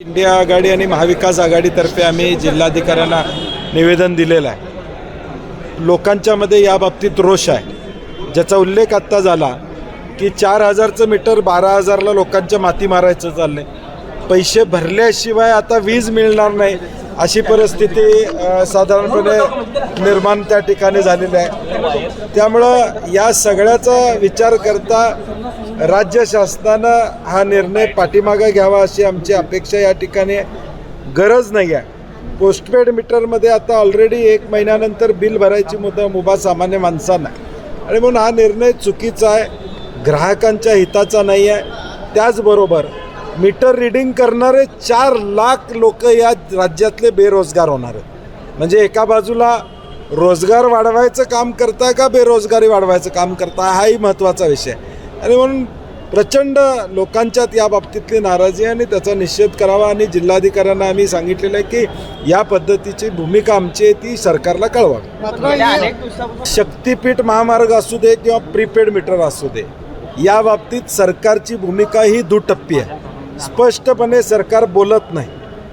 India आघाडी आणि महाविकास आघाडीतर्फे आम्ही जिल्हाधिकाऱ्यांना निवेदन दिलेलं आहे। लोकांच्या मध्ये या बाबतीत रोष आहे, ज्याचा उल्लेख आत्ता झाला की 4000चं मीटर 12000ला लोकांच्या माती मारायचं चाललंय। पैसे भरल्याशिवाय आता वीज मिळणार नाही अशी परिस्थिती साधारणपणे निर्माण त्या ठिकाणी झालेली आहे। त्यामुळं या सगळ्याचा विचार करता राज्य शासनानं हा निर्णय पाठीमागे घ्यावा अशी आमची अपेक्षा या ठिकाणी गरज नाही आहे। पोस्टपेड मीटरमध्ये आता ऑलरेडी 1 महिन्यानंतर बिल भरायची मुभा सामान्य माणसांना आणि म्हणून हा निर्णय चुकीचा आहे, ग्राहकांच्या हिताचा नाही आहे। त्याचबरोबर मीटर रिडिंग करणारे 4 लाख लोक या राज्यातले बेरोजगार होणार आहेत। म्हणजे एका बाजूला रोजगार वाढवायचं काम करता का बेरोजगारी वाढवायचं काम करता, हाही महत्त्वाचा विषय आहे। आणि म्हणून प्रचंड लोकांच्यात या बाबतीतली नाराजी आहे आणि त्याचा निषेध करावा आणि जिल्हाधिकाऱ्यांना आम्ही सांगितलेलं आहे की या पद्धतीची भूमिका आमची आहे ती सरकारला कळवावी। शक्तीपीठ महामार्ग असू दे किंवा प्रीपेड मीटर असू दे, या बाबतीत सरकारची भूमिका ही दुटप्पी आहे। स्पष्टपणे सरकार बोलत नाही।